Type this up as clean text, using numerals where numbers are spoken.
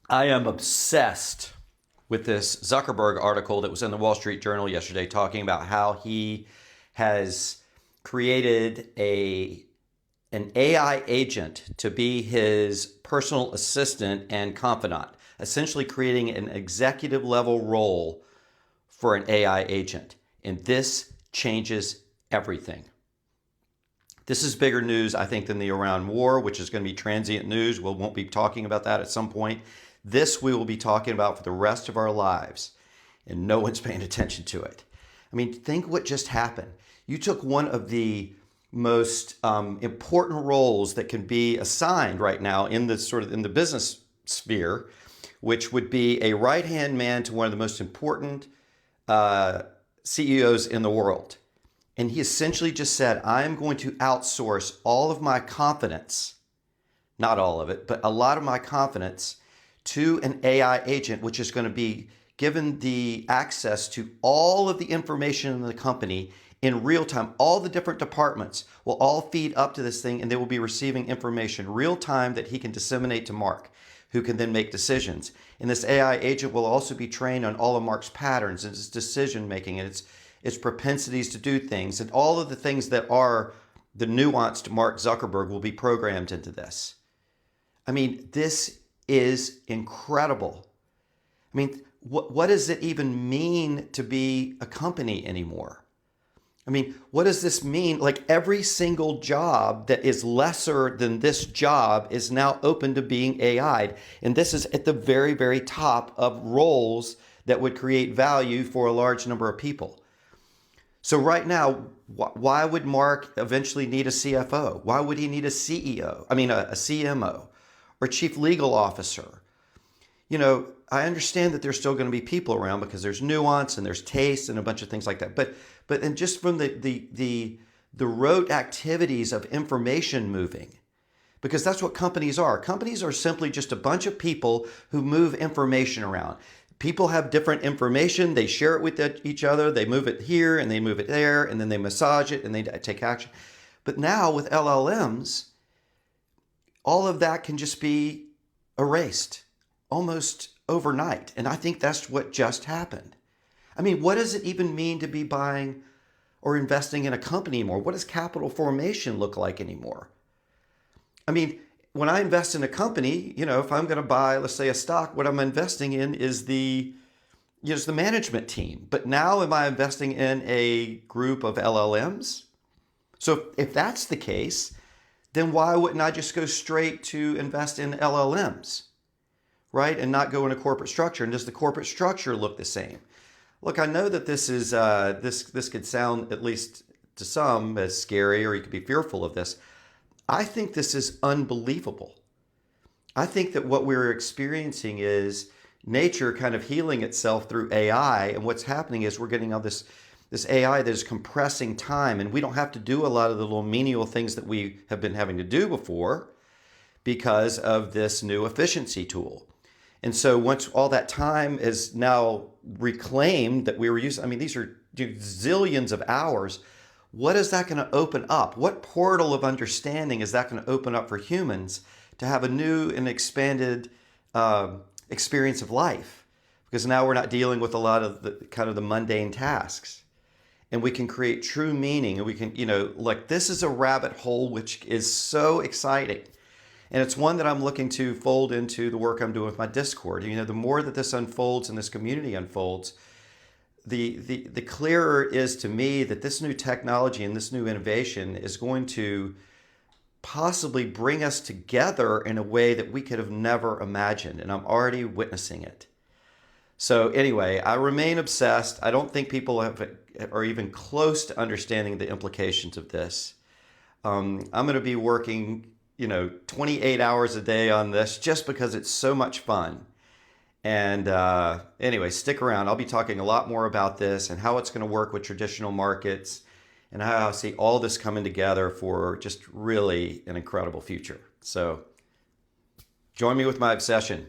I am obsessed with this Zuckerberg article that was in the Wall Street Journal yesterday talking about how he has created an AI agent to be his personal assistant and confidant, essentially creating an executive level role for an AI agent. And this changes everything. This is bigger news, I think, than the Iran war, which is going to be transient news. We won't be talking about that at some point. This we will be talking about for the rest of our lives, and no one's paying attention to it. I mean, think what just happened. You took one of the most important roles that can be assigned right now in the in the business sphere, which would be a right-hand man to one of the most important CEOs in the world. And he essentially just said, I'm going to outsource all of my confidence, not all of it, but a lot of my confidence to an AI agent, which is going to be given the access to all of the information in the company in real time. All the different departments will all feed up to this thing, and they will be receiving information real time that he can disseminate to Mark, who can then make decisions. And this AI agent will also be trained on all of Mark's patterns and his decision making and its propensities to do things, and all of the things that are the nuanced Mark Zuckerberg will be programmed into this. I mean, this is incredible. I mean, what does it even mean to be a company anymore? I mean, what does this mean? Like every single job that is lesser than this job is now open to being AI'd. And this is at the very, very top of roles that would create value for a large number of people. So right now, why would Mark eventually need a CFO? Why would he need a CEO? I mean, a CMO or chief legal officer? You know, I understand that there's still going to be people around because there's nuance and there's taste and a bunch of things like that. But and just from the rote activities of information moving, because that's what companies are. Companies are simply just a bunch of people who move information around. People have different information. They share it with each other. They move it here and they move it there, and then they massage it and they take action. But now with LLMs, all of that can just be erased almost overnight. And I think that's what just happened. I mean, what does it even mean to be buying or investing in a company anymore? What does capital formation look like anymore? I mean, when I invest in a company, you know, if I'm going to buy, let's say, a stock, what I'm investing in is the management team. But now am I investing in a group of LLMs? So if that's the case, then why wouldn't I just go straight to invest in LLMs, right? And not go in a corporate structure? And does the corporate structure look the same? Look, I know that this is this could sound, at least to some, as scary, or you could be fearful of this. I think this is unbelievable. I think that what we're experiencing is nature kind of healing itself through AI. And what's happening is we're getting all this AI that is compressing time. And we don't have to do a lot of the little menial things that we have been having to do before because of this new efficiency tool. And so once all that time is now reclaimed that we were using, I mean, these are zillions of hours. What is that going to open up? What portal of understanding is that going to open up for humans to have a new and expanded experience of life? Because now we're not dealing with a lot of the kind of the mundane tasks, and we can create true meaning. And we can, you know, like this is a rabbit hole which is so exciting, and it's one that I'm looking to fold into the work I'm doing with my Discord. You know, the more that this unfolds and this community unfolds, the clearer it is to me that this new technology and this new innovation is going to possibly bring us together in a way that we could have never imagined. And I'm already witnessing it. So anyway, I remain obsessed. I don't think people are even close to understanding the implications of this. I'm going to be working, 28 hours a day on this just because it's so much fun. And anyway, stick around. I'll be talking a lot more about this and how it's going to work with traditional markets and how I see all this coming together for just really an incredible future. So join me with my obsession.